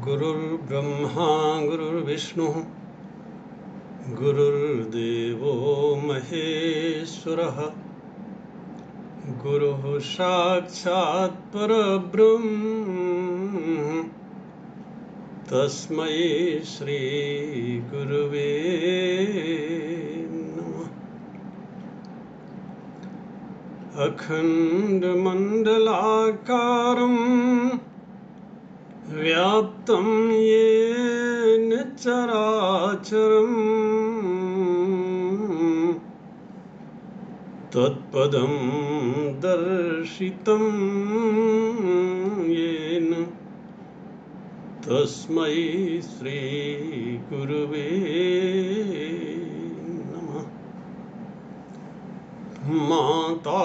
गुरुर्ब्रह्मा गुरुर्विष्णु गुरुर्देवो महेश्वरः गुरुः साक्षात् परब्रह्म तस्मै श्री गुरुवे नमः। अखण्डमण्डलाकारम् व्याप्तं येन चराचरम् तत्पदं दर्शितं येन तस्मै श्री गुरुवे नमः। माता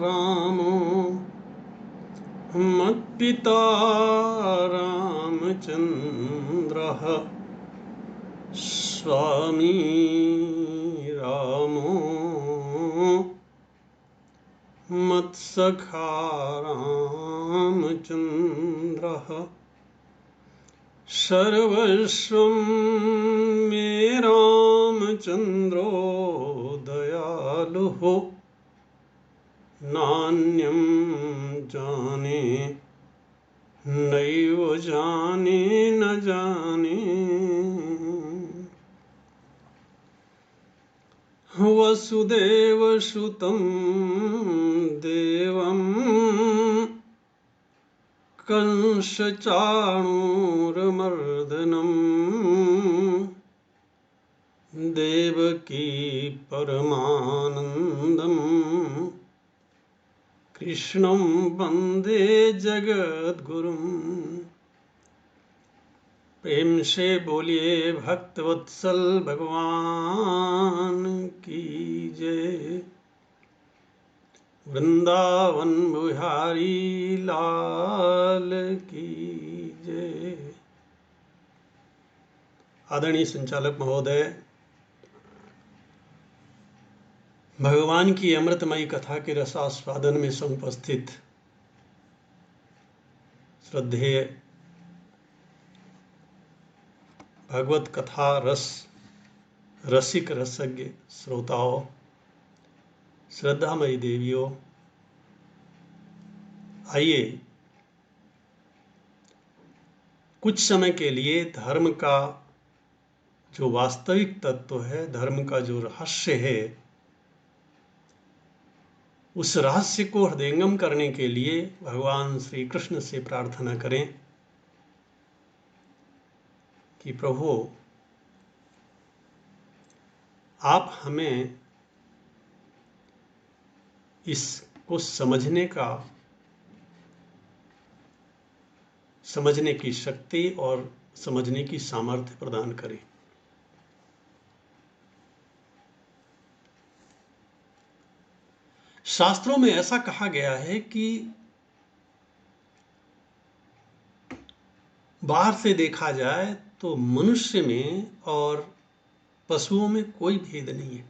रामो मत्पिता रामचन्द्रः स्वामी रामो मत्सखा रामचन्द्रः सर्वस्वं मे रामचन्द्रो दयालुः नान्यं जाने नैव जाने न जाने। वसुदेवसुतं देवं कंसचाणूरमर्दनं देवकी परमानन्दम् कृष्णं वन्दे जगद्गुरुम्। प्रेम से बोलिए भक्तवत्सल भगवान की जय। वृंदावन बिहारी लाल की जय। आदरणीय संचालक महोदय, भगवान की अमृतमयी कथा के रसास्वादन में समुपस्थित श्रद्धेय भगवत कथा रसिक रसज्ञ श्रोताओं, श्रद्धामयी देवियों, आइए कुछ समय के लिए धर्म का जो वास्तविक तत्व है, धर्म का जो रहस्य है, उस रहस्य को हृदयंगम करने के लिए भगवान श्री कृष्ण से प्रार्थना करें कि प्रभु आप हमें इसको समझने की शक्ति और समझने की सामर्थ्य प्रदान करें। शास्त्रों में ऐसा कहा गया है कि बाहर से देखा जाए तो मनुष्य में और पशुओं में कोई भेद नहीं है।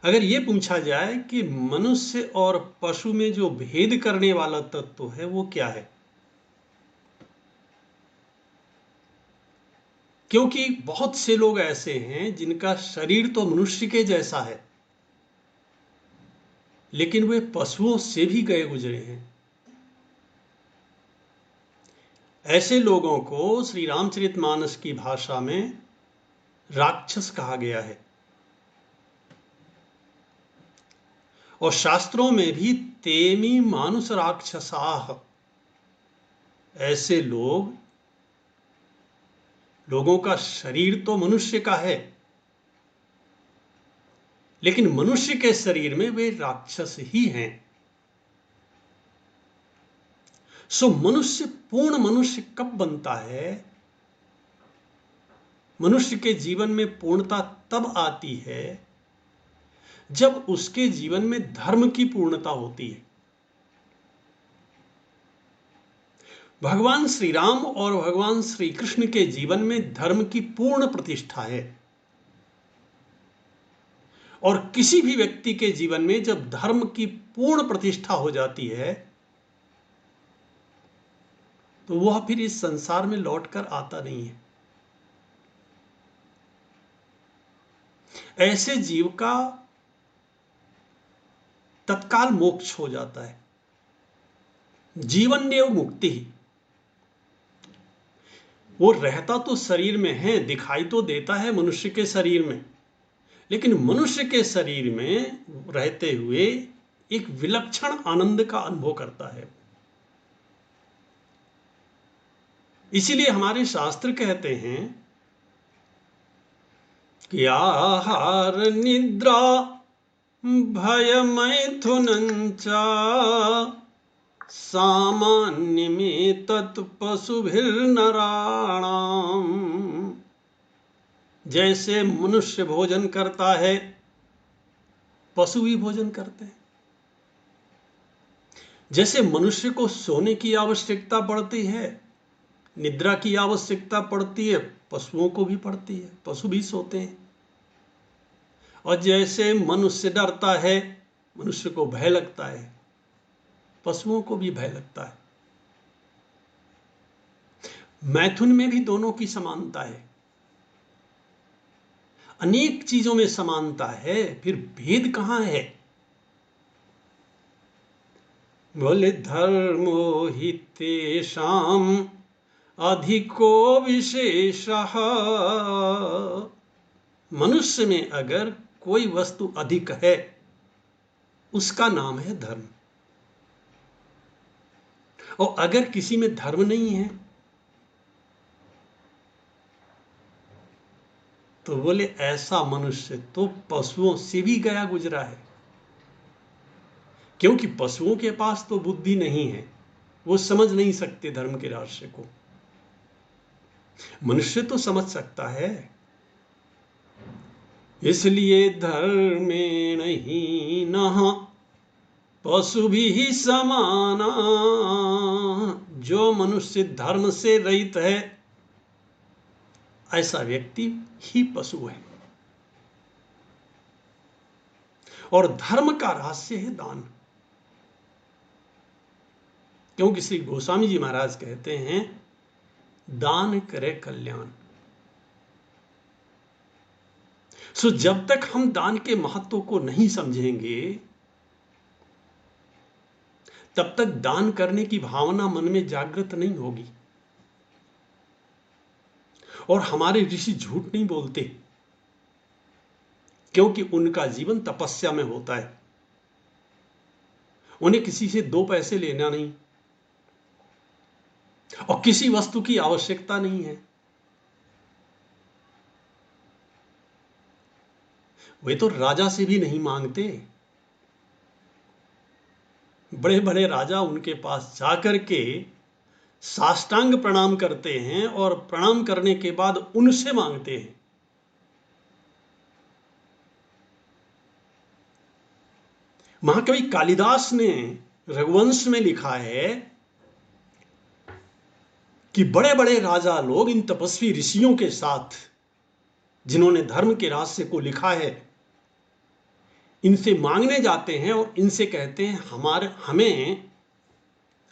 अगर ये पूछा जाए कि मनुष्य और पशु में जो भेद करने वाला तत्व है वो क्या है, क्योंकि बहुत से लोग ऐसे हैं जिनका शरीर तो मनुष्य के जैसा है, लेकिन वे पशुओं से भी गए गुजरे हैं। ऐसे लोगों को श्री रामचरितमानस की भाषा में राक्षस कहा गया है, और शास्त्रों में भी तेमी मानुष राक्षसाह, ऐसे लोगों का शरीर तो मनुष्य का है, लेकिन मनुष्य के शरीर में वे राक्षस ही हैं। सो मनुष्य पूर्ण मनुष्य कब बनता है? मनुष्य के जीवन में पूर्णता तब आती है जब उसके जीवन में धर्म की पूर्णता होती है। भगवान श्री राम और भगवान श्री कृष्ण के जीवन में धर्म की पूर्ण प्रतिष्ठा है, और किसी भी व्यक्ति के जीवन में जब धर्म की पूर्ण प्रतिष्ठा हो जाती है तो वह फिर इस संसार में लौटकर आता नहीं है। ऐसे जीव का तत्काल मोक्ष हो जाता है, जीवन एव मुक्ति ही। वो रहता तो शरीर में है, दिखाई तो देता है मनुष्य के शरीर में, लेकिन मनुष्य के शरीर में रहते हुए एक विलक्षण आनंद का अनुभव करता है। इसीलिए हमारे शास्त्र कहते हैं कि आहार निद्रा भय मैथुनञ्च सामान्यमेतत् तत्पशुभिर्नराणाम्। जैसे मनुष्य भोजन करता है, पशु भी भोजन करते हैं। जैसे मनुष्य को सोने की आवश्यकता पड़ती है, निद्रा की आवश्यकता पड़ती है, पशुओं को भी पड़ती है, पशु भी सोते हैं। और जैसे मनुष्य डरता है, मनुष्य को भय लगता है, पशुओं को भी भय लगता है। मैथुन में भी दोनों की समानता है, अनेक चीजों में समानता है, फिर भेद कहां है? बोले धर्मो हि तेषां अधिको विशेषः। मनुष्य में अगर कोई वस्तु अधिक है उसका नाम है धर्म, और अगर किसी में धर्म नहीं है तो बोले ऐसा मनुष्य तो पशुओं से भी गया गुजरा है, क्योंकि पशुओं के पास तो बुद्धि नहीं है, वो समझ नहीं सकते धर्म के रहस्य को। मनुष्य तो समझ सकता है। इसलिए धर्मेण हीनः पशुभिः समाना। जो मनुष्य धर्म से रहित है ऐसा व्यक्ति ही पशु है। और धर्म का रहस्य है दान, क्योंकि श्री गोस्वामी जी महाराज कहते हैं दान करे कल्याण। सो जब तक हम दान के महत्व को नहीं समझेंगे तब तक दान करने की भावना मन में जागृत नहीं होगी। और हमारे ऋषि झूठ नहीं बोलते, क्योंकि उनका जीवन तपस्या में होता है। उन्हें किसी से 2 पैसे लेना नहीं और किसी वस्तु की आवश्यकता नहीं है। वे तो राजा से भी नहीं मांगते। बड़े बड़े राजा उनके पास जाकर के साष्टांग प्रणाम करते हैं और प्रणाम करने के बाद उनसे मांगते हैं। महाकवि कालिदास ने रघुवंश में लिखा है कि बड़े बड़े राजा लोग इन तपस्वी ऋषियों के साथ, जिन्होंने धर्म के रहस्य को लिखा है, इनसे मांगने जाते हैं और इनसे कहते हैं हमें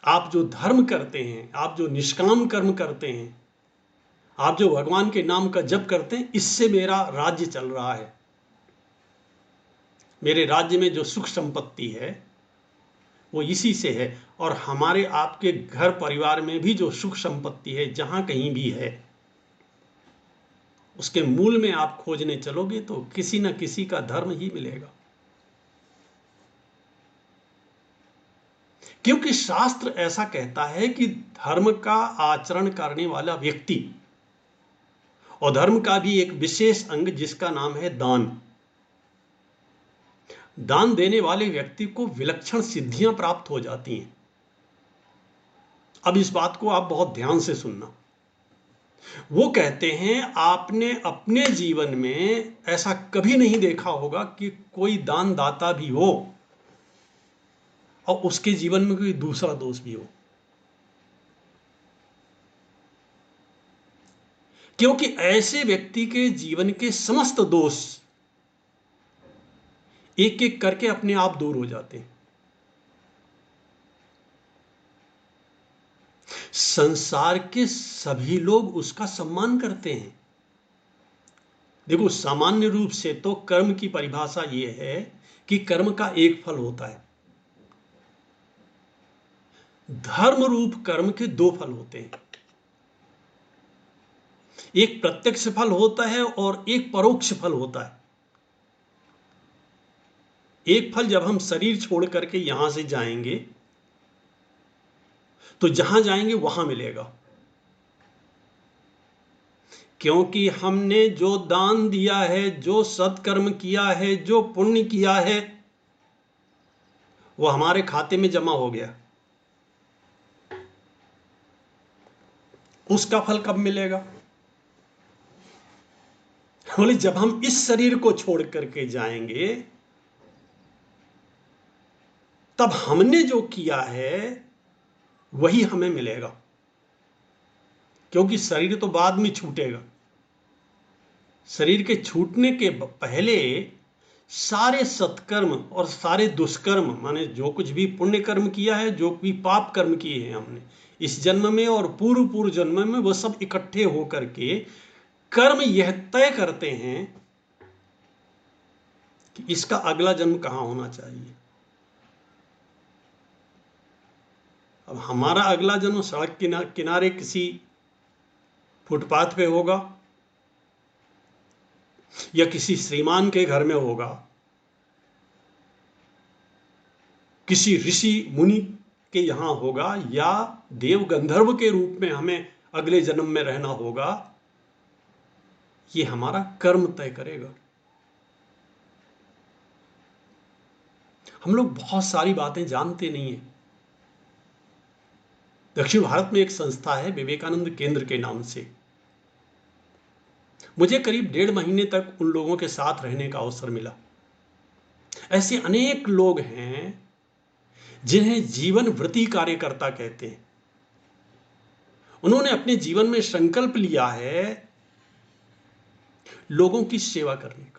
आप जो धर्म करते हैं, आप जो निष्काम कर्म करते हैं, आप जो भगवान के नाम का जप करते हैं, इससे मेरा राज्य चल रहा है। मेरे राज्य में जो सुख संपत्ति है वो इसी से है, और हमारे आपके घर परिवार में भी जो सुख संपत्ति है, जहां कहीं भी है, उसके मूल में आप खोजने चलोगे तो किसी न किसी का धर्म ही मिलेगा। क्योंकि शास्त्र ऐसा कहता है कि धर्म का आचरण करने वाला व्यक्ति, और धर्म का भी एक विशेष अंग जिसका नाम है दान, दान देने वाले व्यक्ति को विलक्षण सिद्धियां प्राप्त हो जाती हैं। अब इस बात को आप बहुत ध्यान से सुनना। वो कहते हैं आपने अपने जीवन में ऐसा कभी नहीं देखा होगा कि कोई दान दाता भी हो और उसके जीवन में कोई दूसरा दोष भी हो, क्योंकि ऐसे व्यक्ति के जीवन के समस्त दोष एक एक करके अपने आप दूर हो जाते हैं। संसार के सभी लोग उसका सम्मान करते हैं। देखो, सामान्य रूप से तो कर्म की परिभाषा यह है कि कर्म का एक फल होता है। धर्म रूप कर्म के दो फल होते हैं, एक प्रत्यक्ष फल होता है और एक परोक्ष फल होता है। एक फल जब हम शरीर छोड़ करके यहां से जाएंगे तो जहां जाएंगे वहां मिलेगा, क्योंकि हमने जो दान दिया है, जो सत्कर्म किया है, जो पुण्य किया है, वो हमारे खाते में जमा हो गया। उसका फल कब मिलेगा? बोले जब हम इस शरीर को छोड़ करके जाएंगे, तब हमने जो किया है वही हमें मिलेगा, क्योंकि शरीर तो बाद में छूटेगा। शरीर के छूटने के पहले सारे सत्कर्म और सारे दुष्कर्म, माने जो कुछ भी पुण्य कर्म किया है, जो भी पाप कर्म किए हैं हमने इस जन्म में और पूर्व पूर्व जन्म में, वो सब इकट्ठे होकर के कर्म यह तय करते हैं कि इसका अगला जन्म कहां होना चाहिए। अब हमारा अगला जन्म सड़क किनारे किसी फुटपाथ पे होगा या किसी श्रीमान के घर में होगा, किसी ऋषि मुनि के यहां होगा, या देव गंधर्व के रूप में हमें अगले जन्म में रहना होगा। ये हमारा कर्म तय करेगा। हम लोग बहुत सारी बातें जानते नहीं है। दक्षिण भारत में एक संस्था है विवेकानंद केंद्र के नाम से। मुझे करीब 1.5 महीने तक उन लोगों के साथ रहने का अवसर मिला। ऐसे अनेक लोग हैं जिन्हें जीवन व्रती कार्यकर्ता कहते हैं। उन्होंने अपने जीवन में संकल्प लिया है लोगों की सेवा करने का।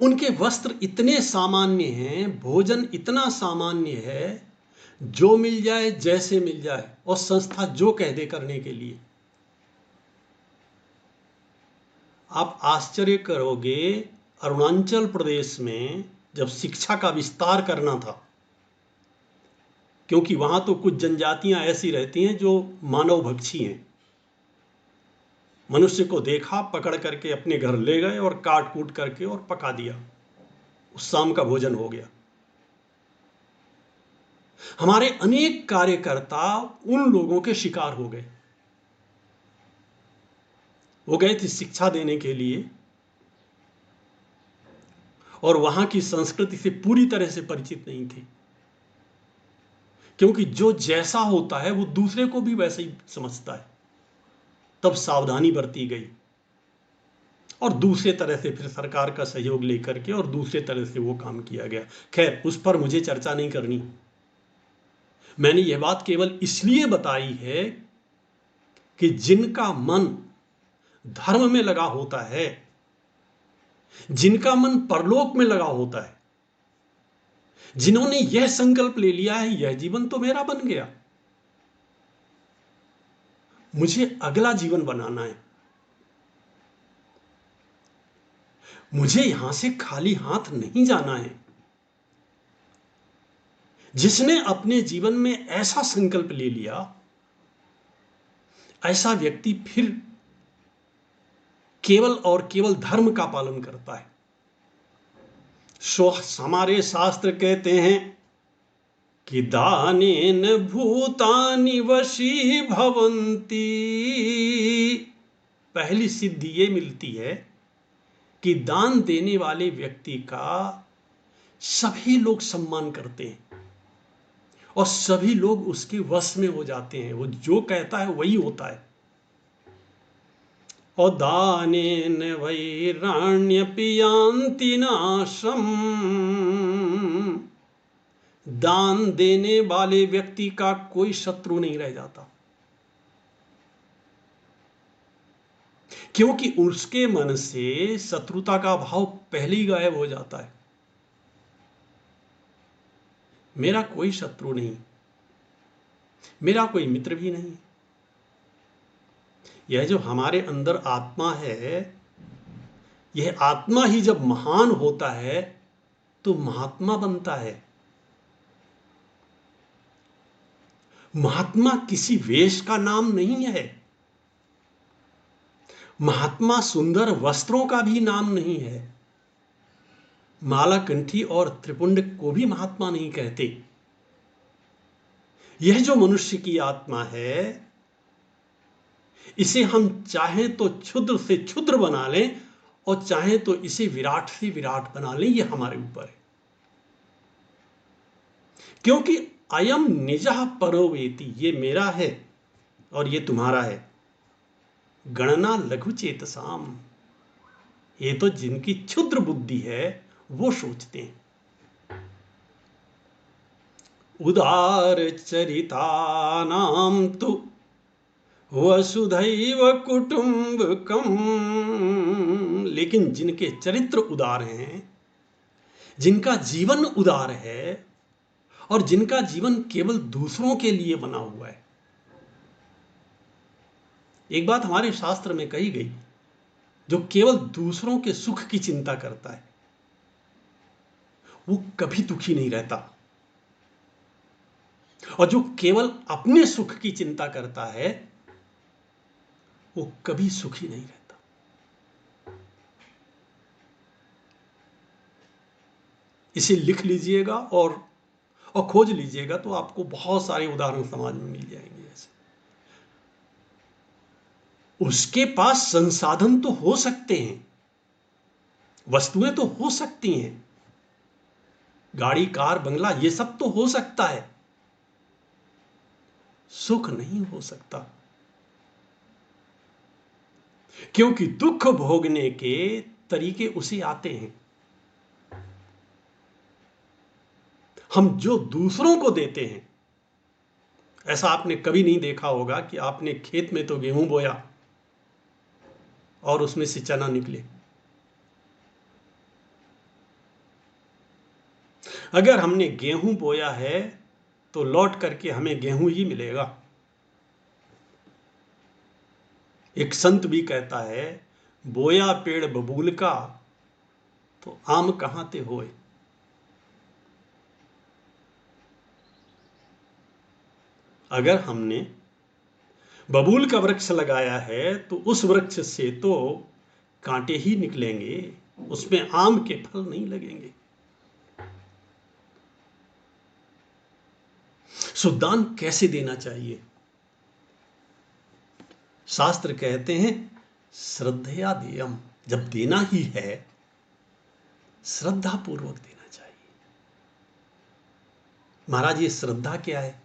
उनके वस्त्र इतने सामान्य हैं, भोजन इतना सामान्य है, जो मिल जाए जैसे मिल जाए, और संस्था जो कह दे करने के लिए। आप आश्चर्य करोगे, अरुणाचल प्रदेश में जब शिक्षा का विस्तार करना था, क्योंकि वहां तो कुछ जनजातियां ऐसी रहती हैं जो मानव भक्षी हैं, मनुष्य को देखा पकड़ करके अपने घर ले गए और काट कूट करके और पका दिया, उस शाम का भोजन हो गया। हमारे अनेक कार्यकर्ता उन लोगों के शिकार हो गए। वो गए थे शिक्षा देने के लिए और वहां की संस्कृति से पूरी तरह से परिचित नहीं थे, क्योंकि जो जैसा होता है वो दूसरे को भी वैसे ही समझता है। तब सावधानी बरती गई और दूसरे तरह से फिर सरकार का सहयोग लेकर के और दूसरे तरह से वो काम किया गया। खैर, उस पर मुझे चर्चा नहीं करनी। मैंने यह बात केवल इसलिए बताई है कि जिनका मन धर्म में लगा होता है, जिनका मन परलोक में लगा होता है, जिन्होंने यह संकल्प ले लिया है यह जीवन तो मेरा बन गया, मुझे अगला जीवन बनाना है, मुझे यहां से खाली हाथ नहीं जाना है। जिसने अपने जीवन में ऐसा संकल्प ले लिया, ऐसा व्यक्ति फिर केवल और केवल धर्म का पालन करता है। हमारे शास्त्र कहते हैं कि दानेन भूतानि वशी भवन्ति। पहली सिद्धि ये मिलती है कि दान देने वाले व्यक्ति का सभी लोग सम्मान करते हैं और सभी लोग उसके वश में हो जाते हैं। वो जो कहता है वही होता है। और दानेन वैराण्यपि यान्ति नाशम। दान देने वाले व्यक्ति का कोई शत्रु नहीं रह जाता, क्योंकि उसके मन से शत्रुता का भाव पहले ही गायब हो जाता है। मेरा कोई शत्रु नहीं, मेरा कोई मित्र भी नहीं। यह जो हमारे अंदर आत्मा है, यह आत्मा ही जब महान होता है तो महात्मा बनता है। महात्मा किसी वेश का नाम नहीं है, महात्मा सुंदर वस्त्रों का भी नाम नहीं है। माला कंठी और त्रिपुंड को भी महात्मा नहीं कहते। यह जो मनुष्य की आत्मा है, इसे हम चाहें तो क्षुद्र से क्षुद्र बना लें और चाहें तो इसे विराट से विराट बना लें, यह हमारे ऊपर है। क्योंकि अयम निजः परो वेति, ये मेरा है और ये तुम्हारा है। गणना लघु चेतसाम, ये तो जिनकी क्षुद्र बुद्धि है वो सोचते हैं। उदार चरितानाम तु वसुधैव कुटुंबकम। लेकिन जिनके चरित्र उदार हैं, जिनका जीवन उदार है और जिनका जीवन केवल दूसरों के लिए बना हुआ है। एक बात हमारे शास्त्र में कही गई, जो केवल दूसरों के सुख की चिंता करता है वो कभी दुखी नहीं रहता, और जो केवल अपने सुख की चिंता करता है वो कभी सुखी नहीं रहता। इसे लिख लीजिएगा और खोज लीजिएगा तो आपको बहुत सारे उदाहरण समाज में मिल जाएंगे। ऐसे उसके पास संसाधन तो हो सकते हैं, वस्तुएं तो हो सकती हैं, गाड़ी कार बंगला ये सब तो हो सकता है, सुख नहीं हो सकता। क्योंकि दुख भोगने के तरीके उसे आते हैं। हम जो दूसरों को देते हैं, ऐसा आपने कभी नहीं देखा होगा कि आपने खेत में तो गेहूं बोया और उसमें से चना निकले। अगर हमने गेहूं बोया है तो लौट करके हमें गेहूं ही मिलेगा। एक संत भी कहता है, बोया पेड़ बबूल का तो आम कहां ते होए। अगर हमने बबूल का वृक्ष लगाया है तो उस वृक्ष से तो कांटे ही निकलेंगे, उसमें आम के फल नहीं लगेंगे। सो दान कैसे देना चाहिए? शास्त्र कहते हैं श्रद्धया देयम। जब देना ही है श्रद्धा पूर्वक देना चाहिए। महाराज ये श्रद्धा क्या है?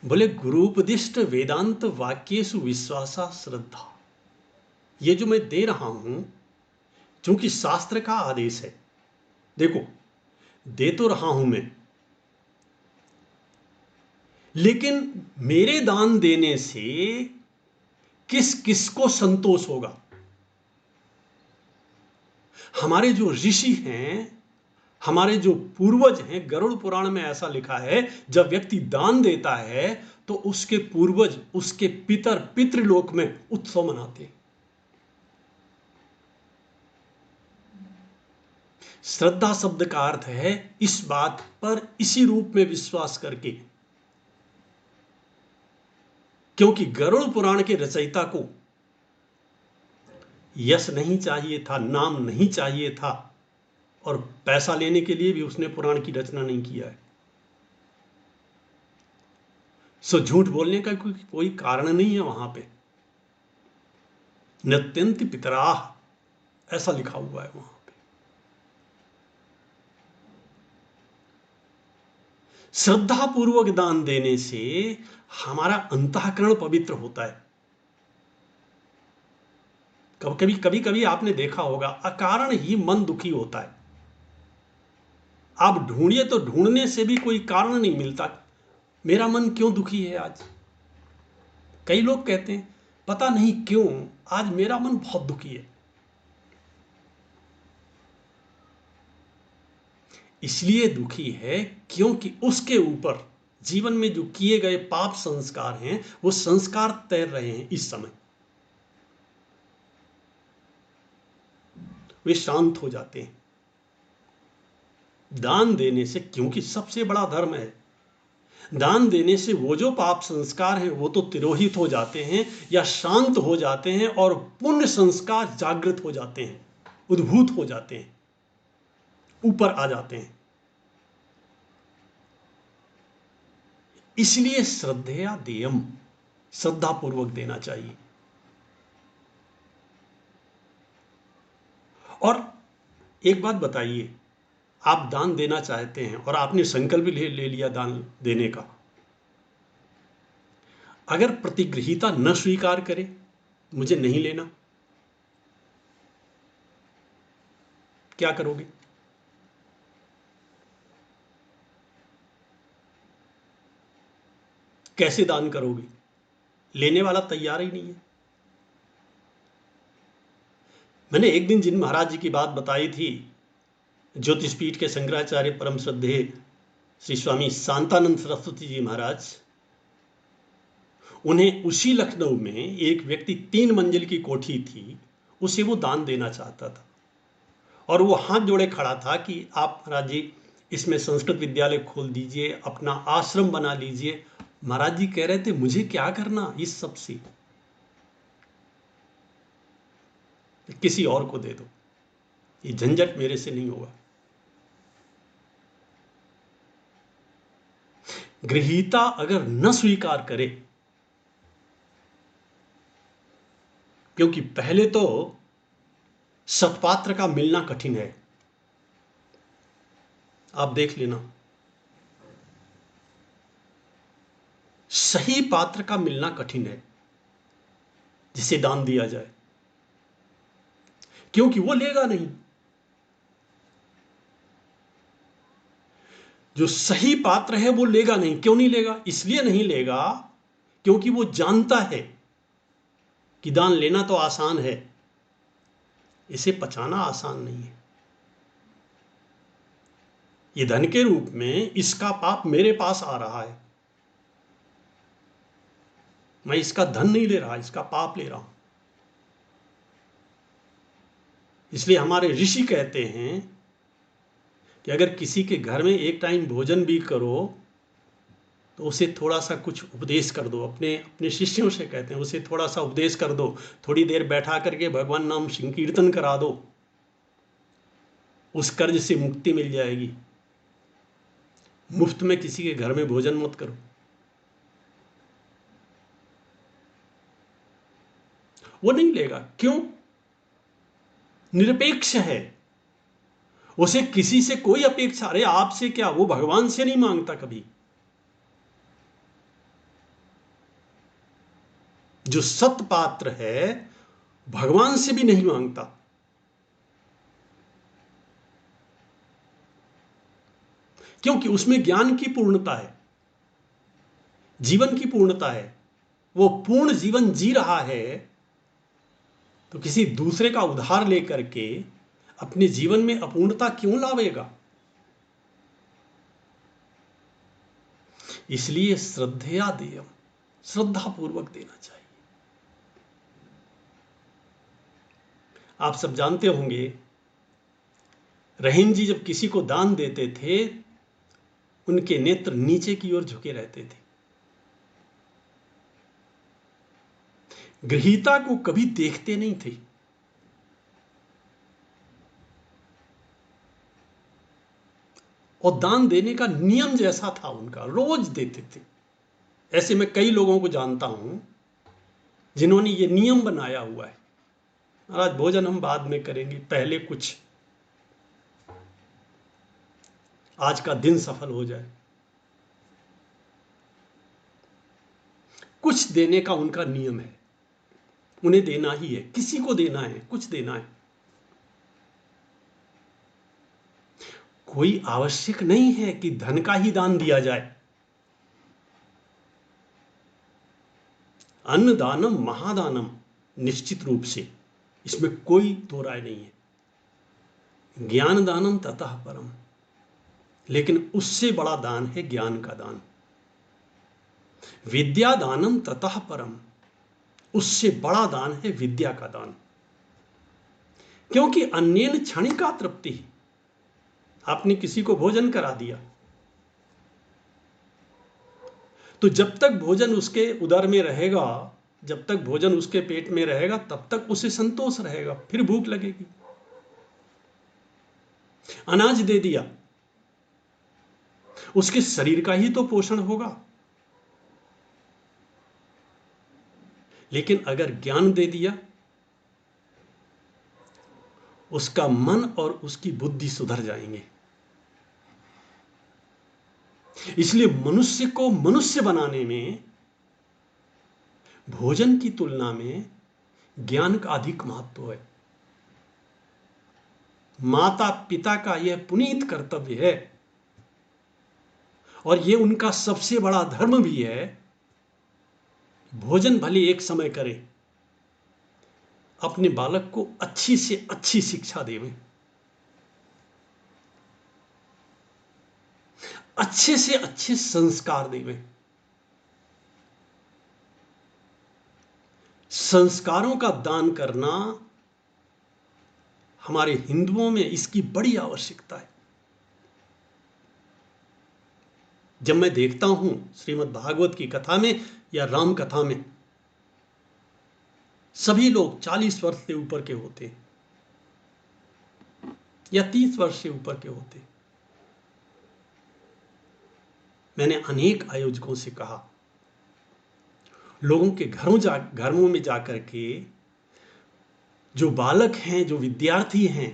बोले गुरुपदिष्ट वेदांत वाक्येषु विश्वासा श्रद्धा। ये जो मैं दे रहा हूं क्योंकि शास्त्र का आदेश है। देखो, दे तो रहा हूं मैं, लेकिन मेरे दान देने से किस किस को संतोष होगा? हमारे जो ऋषि हैं, हमारे जो पूर्वज हैं, गरुड़ पुराण में ऐसा लिखा है, जब व्यक्ति दान देता है तो उसके पूर्वज, उसके पितृलोक में उत्सव मनाते हैं। श्रद्धा शब्द का अर्थ है इस बात पर इसी रूप में विश्वास करके, क्योंकि गरुड़ पुराण के रचयिता को यश नहीं चाहिए था, नाम नहीं चाहिए था, और पैसा लेने के लिए भी उसने पुराण की रचना नहीं किया है। सो झूठ बोलने का कोई कारण नहीं है वहां पे। नत्यंत पितराह ऐसा लिखा हुआ है वहां पे। श्रद्धा पूर्वक दान देने से हमारा अंतःकरण पवित्र होता है। कभी कभी आपने देखा होगा, अकारण ही मन दुखी होता है। आप ढूंढिए तो ढूंढने से भी कोई कारण नहीं मिलता, मेरा मन क्यों दुखी है आज। कई लोग कहते हैं पता नहीं क्यों आज मेरा मन बहुत दुखी है। इसलिए दुखी है क्योंकि उसके ऊपर जीवन में जो किए गए पाप संस्कार हैं, वो संस्कार तैर रहे हैं इस समय। वे शांत हो जाते हैं दान देने से, क्योंकि सबसे बड़ा धर्म है। दान देने से वो जो पाप संस्कार हैं वो तो तिरोहित हो जाते हैं या शांत हो जाते हैं, और पुण्य संस्कार जागृत हो जाते हैं, उद्भूत हो जाते हैं, ऊपर आ जाते हैं। इसलिए श्रद्धया देयम, श्रद्धा पूर्वक देना चाहिए। और एक बात बताइए, आप दान देना चाहते हैं और आपने संकल्प ले लिया दान देने का, अगर प्रतिगृहीता न स्वीकार करे, मुझे नहीं लेना, क्या करोगे? कैसे दान करोगे? लेने वाला तैयार ही नहीं है। मैंने एक दिन जिन महाराज जी की बात बताई थी, ज्योतिषपीठ के शंकराचार्य परम श्रद्धेय श्री स्वामी शांतानंद सरस्वती जी महाराज, उन्हें उसी लखनऊ में एक व्यक्ति 3 मंजिल की कोठी थी, उसे वो दान देना चाहता था, और वो हाथ जोड़े खड़ा था कि आप महाराज जी इसमें संस्कृत विद्यालय खोल दीजिए, अपना आश्रम बना लीजिए। महाराज जी कह रहे थे मुझे क्या करना इस सब से, किसी और को दे दो, ये झंझट मेरे से नहीं होगा। गृहीता अगर न स्वीकार करे, क्योंकि पहले तो सत्पात्र का मिलना कठिन है, आप देख लेना, सही पात्र का मिलना कठिन है जिसे दान दिया जाए, क्योंकि वो लेगा नहीं। जो सही पात्र है वो लेगा नहीं। क्यों नहीं लेगा? इसलिए नहीं लेगा क्योंकि वो जानता है कि दान लेना तो आसान है, इसे पचाना आसान नहीं है। ये धन के रूप में इसका पाप मेरे पास आ रहा है, मैं इसका धन नहीं ले रहा, इसका पाप ले रहा हूं। इसलिए हमारे ऋषि कहते हैं कि अगर किसी के घर में एक टाइम भोजन भी करो तो उसे थोड़ा सा कुछ उपदेश कर दो। अपने अपने शिष्यों से कहते हैं उसे थोड़ा सा उपदेश कर दो, थोड़ी देर बैठा करके भगवान नाम संकीर्तन करा दो, उस कर्ज से मुक्ति मिल जाएगी। मुफ्त में किसी के घर में भोजन मत करो। वो नहीं लेगा। क्यों? निरपेक्ष है, उसे किसी से कोई अपेक्षा, अरे आपसे क्या, वो भगवान से नहीं मांगता कभी। जो सत पात्र है भगवान से भी नहीं मांगता, क्योंकि उसमें ज्ञान की पूर्णता है। जीवन की पूर्णता है, वो पूर्ण जीवन जी रहा है, तो किसी दूसरे का उधार लेकर के अपने जीवन में अपूर्णता क्यों लावेगा? इसलिए श्रद्धया देयम, श्रद्धा पूर्वक देना चाहिए। आप सब जानते होंगे, रहीम जी जब किसी को दान देते थे, उनके नेत्र नीचे की ओर झुके रहते थे। ग्रहीता को कभी देखते नहीं थे। और दान देने का नियम जैसा था उनका, रोज देते थे। ऐसे मैं कई लोगों को जानता हूं जिन्होंने ये नियम बनाया हुआ है, आज भोजन हम बाद में करेंगे, पहले कुछ आज का दिन सफल हो जाए। कुछ देने का उनका नियम है, उन्हें देना ही है, किसी को देना है, कुछ देना है। कोई आवश्यक नहीं है कि धन का ही दान दिया जाए। अन्नदानम महादानम, निश्चित रूप से इसमें कोई दो राय नहीं है। ज्ञान दानम ततः परम, लेकिन उससे बड़ा दान है ज्ञान का दान। विद्या दानम ततः परम, उससे बड़ा दान है विद्या का दान। क्योंकि अन्येन क्षणिका तृप्ति, आपने किसी को भोजन करा दिया, तो जब तक भोजन उसके उदर में रहेगा, जब तक भोजन उसके पेट में रहेगा, तब तक उसे संतोष रहेगा, फिर भूख लगेगी। अनाज दे दिया, उसके शरीर का ही तो पोषण होगा। लेकिन अगर ज्ञान दे दिया, उसका मन और उसकी बुद्धि सुधर जाएंगे। इसलिए मनुष्य को मनुष्य बनाने में भोजन की तुलना में ज्ञान का अधिक महत्व है। माता पिता का यह पुनीत कर्तव्य है, और यह उनका सबसे बड़ा धर्म भी है। भोजन भले एक समय करें, अपने बालक को अच्छी से अच्छी शिक्षा देवें, अच्छे से अच्छे संस्कार देवें। संस्कारों का दान करना हमारे हिंदुओं में इसकी बड़ी आवश्यकता है। जब मैं देखता हूं श्रीमद् भागवत की कथा में या राम कथा में, सभी लोग 40 वर्ष से ऊपर के होते या 30 वर्ष से ऊपर के होते। मैंने अनेक आयोजकों से कहा, लोगों के घरों में जाकर के जो बालक हैं, जो विद्यार्थी हैं,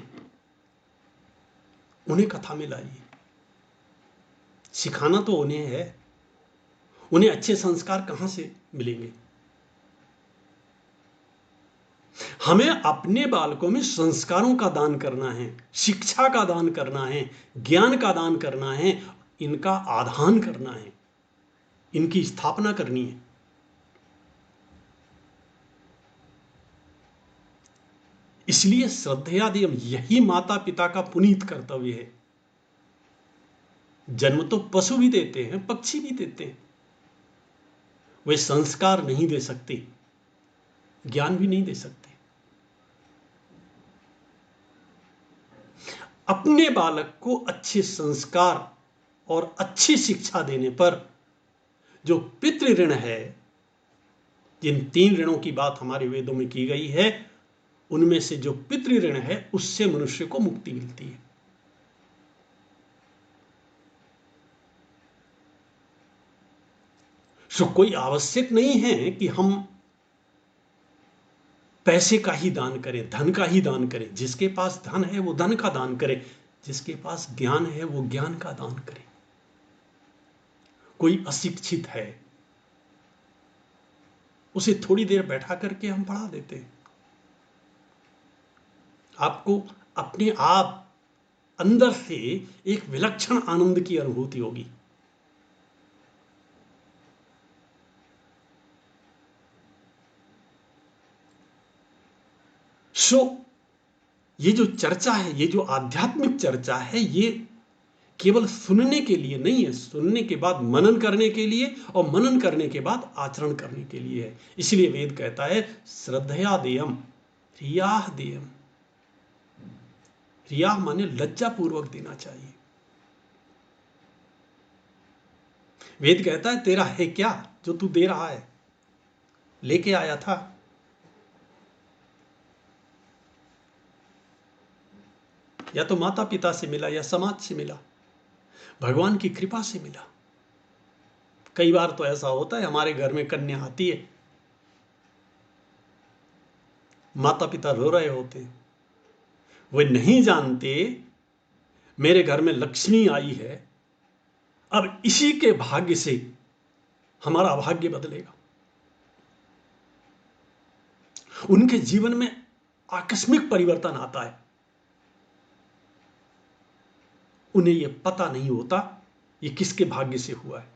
उन्हें कथा में लाइए। सिखाना तो उन्हें है, उन्हें अच्छे संस्कार कहां से मिलेंगे? हमें अपने बालकों में संस्कारों का दान करना है, शिक्षा का दान करना है, ज्ञान का दान करना है, इनका आधान करना है, इनकी स्थापना करनी है। इसलिए श्रद्धेयादियम, यही माता पिता का पुनीत कर्तव्य है। जन्म तो पशु भी देते हैं, पक्षी भी देते हैं, वे संस्कार नहीं दे सकते, ज्ञान भी नहीं दे सकते। अपने बालक को अच्छे संस्कार और अच्छी शिक्षा देने पर जो पितृ ऋण है, जिन 3 ऋणों की बात हमारे वेदों में की गई है, उनमें से जो पितृ ऋण है, उससे मनुष्य को मुक्ति मिलती है। सो कोई आवश्यक नहीं है कि हम पैसे का ही दान करें, धन का ही दान करें। जिसके पास धन है वो धन का दान करे, जिसके पास ज्ञान है वो ज्ञान का दान करे। कोई अशिक्षित है, उसे थोड़ी देर बैठा करके हम पढ़ा देते हैं। आपको अपने आप अंदर से एक विलक्षण आनंद की अनुभूति होगी। सो ये जो चर्चा है, ये जो आध्यात्मिक चर्चा है, ये केवल सुनने के लिए नहीं है, सुनने के बाद मनन करने के लिए, और मनन करने के बाद आचरण करने के लिए है। इसलिए वेद कहता है श्रद्धया देयम रियाह देयम। रियाह माने लज्जा पूर्वक देना चाहिए। वेद कहता है तेरा है क्या जो तू दे रहा है, लेके आया था। या तो माता पिता से मिला, या समाज से मिला, भगवान की कृपा से मिला। कई बार तो ऐसा होता है, हमारे घर में कन्या आती है, माता पिता रो रहे होते हैं, वे नहीं जानते मेरे घर में लक्ष्मी आई है, अब इसी के भाग्य से हमारा भाग्य बदलेगा। उनके जीवन में आकस्मिक परिवर्तन आता है। उन्हें यह पता नहीं होता ये किसके भाग्य से हुआ है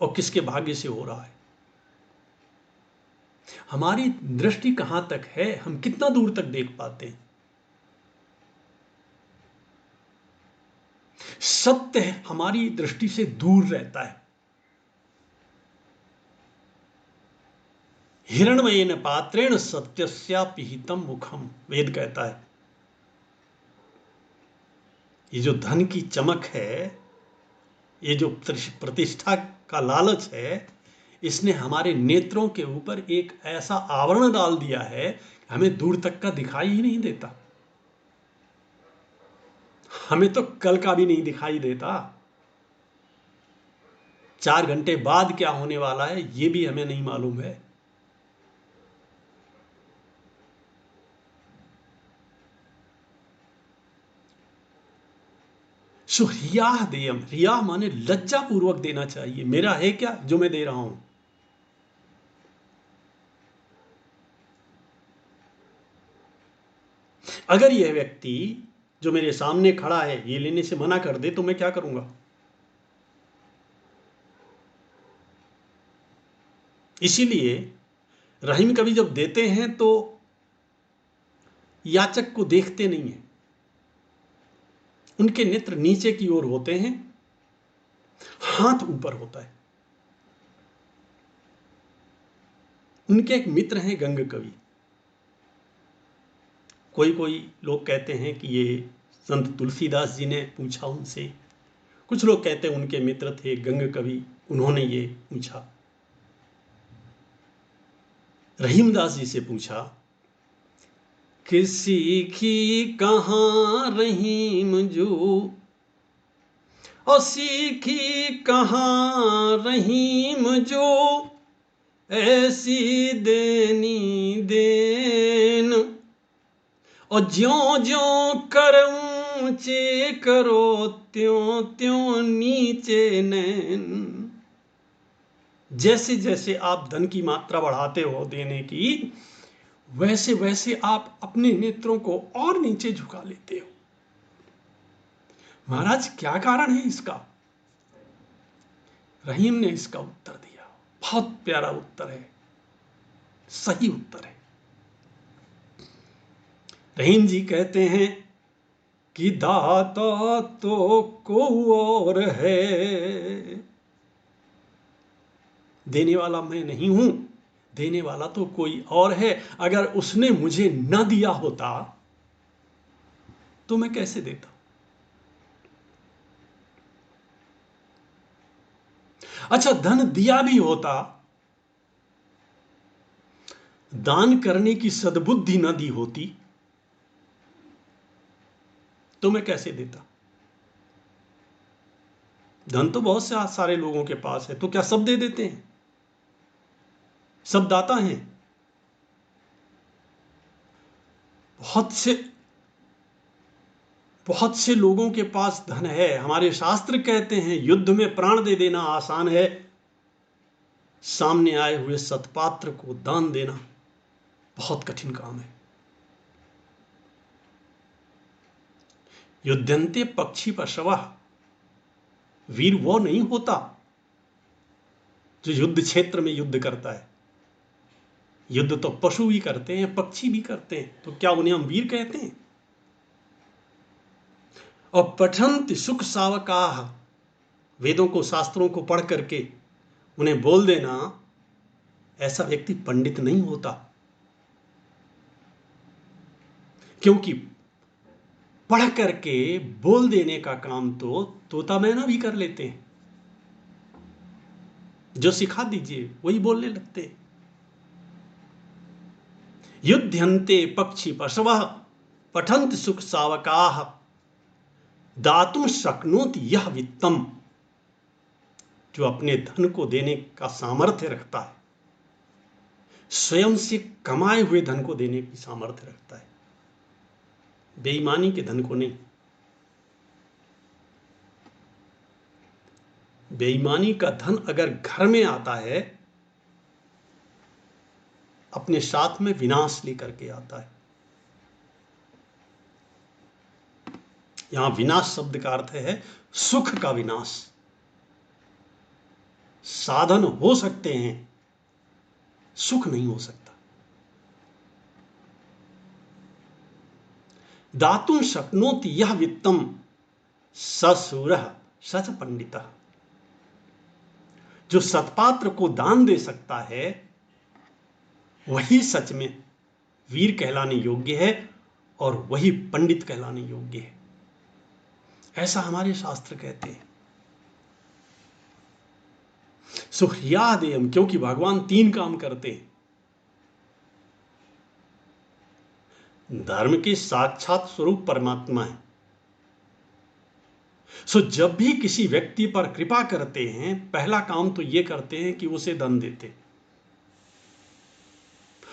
और किसके भाग्य से हो रहा है। हमारी दृष्टि कहां तक है, हम कितना दूर तक देख पाते हैं। सत्य हमारी दृष्टि से दूर रहता है। हिरण्मयेन पात्रेण सत्यस्यापिहितम मुखम, वेद कहता है। ये जो धन की चमक है, ये जो प्रतिष्ठा का लालच है, इसने हमारे नेत्रों के ऊपर एक ऐसा आवरण डाल दिया है, हमें दूर तक का दिखाई ही नहीं देता। हमें तो कल का भी नहीं दिखाई देता। 4 घंटे बाद क्या होने वाला है ये भी हमें नहीं मालूम है। सो रियाह देयम, रियाह माने लज्जा पूर्वक देना चाहिए। मेरा है क्या जो मैं दे रहा हूं। अगर यह व्यक्ति जो मेरे सामने खड़ा है ये लेने से मना कर दे तो मैं क्या करूंगा। इसीलिए रहीम कभी जब देते हैं तो याचक को देखते नहीं है, उनके नेत्र नीचे की ओर होते हैं, हाथ ऊपर होता है। उनके एक मित्र हैं गंग कवि। कोई कोई लोग कहते हैं कि ये संत तुलसीदास जी ने पूछा उनसे, कुछ लोग कहते हैं उनके मित्र थे गंग कवि, उन्होंने ये पूछा। रहीमदास जी से पूछा, किसी की कहाँ रहीम जो, और सीखी कहाँ रहीम जो, ऐसी देनी देन, और ज्यों ज्यों कर ऊंचे करो त्यों त्यों नीचे नैन। जैसे जैसे आप धन की मात्रा बढ़ाते हो देने की, वैसे वैसे आप अपने नेत्रों को और नीचे झुका लेते हो। महाराज क्या कारण है इसका। रहीम ने इसका उत्तर दिया, बहुत प्यारा उत्तर है, सही उत्तर है। रहीम जी कहते हैं कि दाता तो को और है, देने वाला मैं नहीं हूं, देने वाला तो कोई और है। अगर उसने मुझे न दिया होता तो मैं कैसे देता। अच्छा, धन दिया भी होता, दान करने की सद्बुद्धि न दी होती तो मैं कैसे देता। धन तो बहुत से सारे लोगों के पास है, तो क्या सब दे देते हैं, सब दाता हैं। बहुत से लोगों के पास धन है। हमारे शास्त्र कहते हैं युद्ध में प्राण दे देना आसान है, सामने आए हुए सत्पात्र को दान देना बहुत कठिन काम है। युद्धन्ते पक्षी पशवः, वीर वो नहीं होता जो युद्ध क्षेत्र में युद्ध करता है। युद्ध तो पशु भी करते हैं, पक्षी भी करते हैं, तो क्या उन्हें हम वीर कहते हैं? और पठंत सुख सावकाह, वेदों को, शास्त्रों को पढ़ करके उन्हें बोल देना, ऐसा व्यक्ति पंडित नहीं होता। क्योंकि पढ़ करके बोल देने का काम तो तोता मैना भी कर लेते हैं। जो सिखा दीजिए वही बोलने लगते हैं। युध्यन्ते पक्षी पशवः पठन्ति सुख सावकाः दातुम शक्नोति यह वित्तम। जो अपने धन को देने का सामर्थ्य रखता है, स्वयं से कमाए हुए धन को देने की सामर्थ्य रखता है, बेईमानी के धन को नहीं। बेईमानी का धन अगर घर में आता है, अपने साथ में विनाश लेकर के आता है। यहां विनाश शब्द का अर्थ है सुख का विनाश। साधन हो सकते हैं, सुख नहीं हो सकता। दातुं शक्नोति यह वित्तम ससूरः सच पंडितः। जो सत्पात्र को दान दे सकता है, वही सच में वीर कहलाने योग्य है और वही पंडित कहलाने योग्य है, ऐसा हमारे शास्त्र कहते हैं। सुह्रियादेयम, क्योंकि भगवान 3 काम करते हैं। धर्म के साक्षात स्वरूप परमात्मा है। जब भी किसी व्यक्ति पर कृपा करते हैं, पहला काम तो यह करते हैं कि उसे धन देते,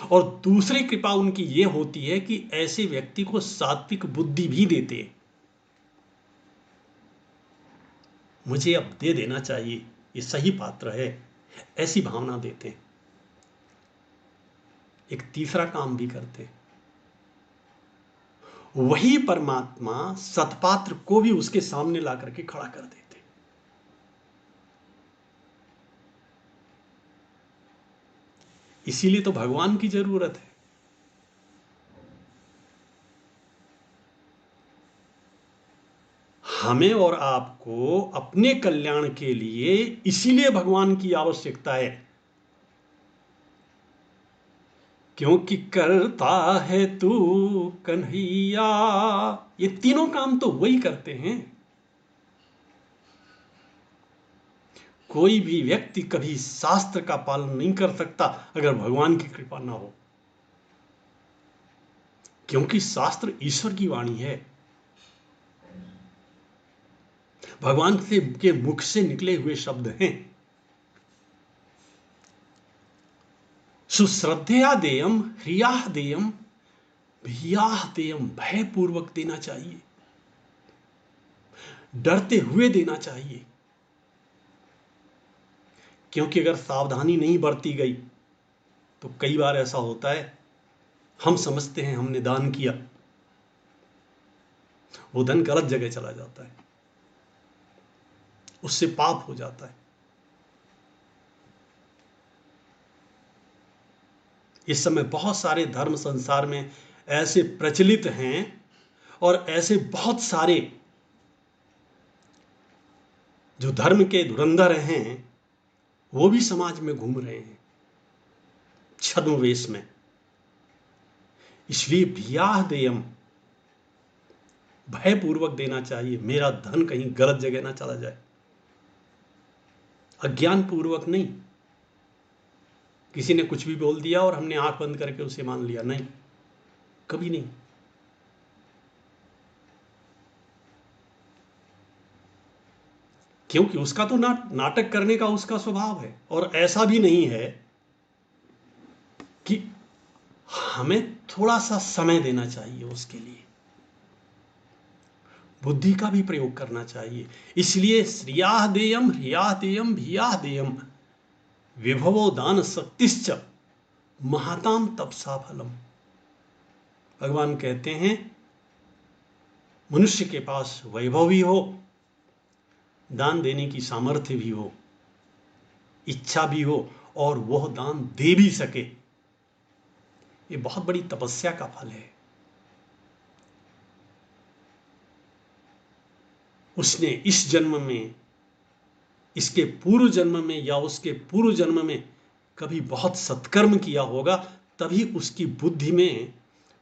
और दूसरी कृपा उनकी यह होती है कि ऐसे व्यक्ति को सात्विक बुद्धि भी देते हैं। मुझे अब दे देना चाहिए, ये सही पात्र है, ऐसी भावना देते हैं। एक तीसरा काम भी करते हैं, वही परमात्मा सत्पात्र को भी उसके सामने ला करके खड़ा कर देते। इसीलिए तो भगवान की जरूरत है। हमें और आपको अपने कल्याण के लिए इसीलिए भगवान की आवश्यकता है, क्योंकि करता है तू कन्हैया। ये तीनों काम तो वही करते हैं। कोई भी व्यक्ति कभी शास्त्र का पालन नहीं कर सकता अगर भगवान की कृपा ना हो, क्योंकि शास्त्र ईश्वर की वाणी है, भगवान के मुख से निकले हुए शब्द हैं। सुश्रद्धया देयम ह्रिया देयम भिया देयम, भयपूर्वक देना चाहिए, डरते हुए देना चाहिए। क्योंकि अगर सावधानी नहीं बरती गई तो कई बार ऐसा होता है, हम समझते हैं हमने दान किया, वो धन गलत जगह चला जाता है, उससे पाप हो जाता है। इस समय बहुत सारे धर्म संसार में ऐसे प्रचलित हैं और ऐसे बहुत सारे जो धर्म के धुरंधर हैं वो भी समाज में घूम रहे हैं छद्मवेश में। इसलिए भियाह देयम, भयपूर्वक देना चाहिए, मेरा धन कहीं गलत जगह ना चला जाए। अज्ञान पूर्वक नहीं, किसी ने कुछ भी बोल दिया और हमने आंख बंद करके उसे मान लिया, नहीं, कभी नहीं। क्योंकि उसका तो नाटक करने का उसका स्वभाव है, और ऐसा भी नहीं है कि हमें थोड़ा सा समय देना चाहिए, उसके लिए बुद्धि का भी प्रयोग करना चाहिए। इसलिए श्रियाह देयम ह्रियाह देयम भियाह देयम विभवो दान शक्तिश्च महाताम तपसा फलम। भगवान कहते हैं मनुष्य के पास वैभव भी हो, दान देने की सामर्थ्य भी हो, इच्छा भी हो, और वह दान दे भी सके, ये बहुत बड़ी तपस्या का फल है। उसने इस जन्म में, इसके पूर्व जन्म में या उसके पूर्व जन्म में कभी बहुत सत्कर्म किया होगा, तभी उसकी बुद्धि में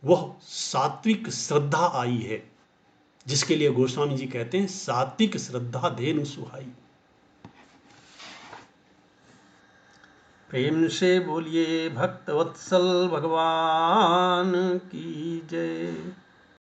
वह सात्विक श्रद्धा आई है, जिसके लिए गोस्वामी जी कहते हैं सात्विक श्रद्धा धेनु सुहाई। प्रेम से बोलिए भक्तवत्सल भगवान की जय।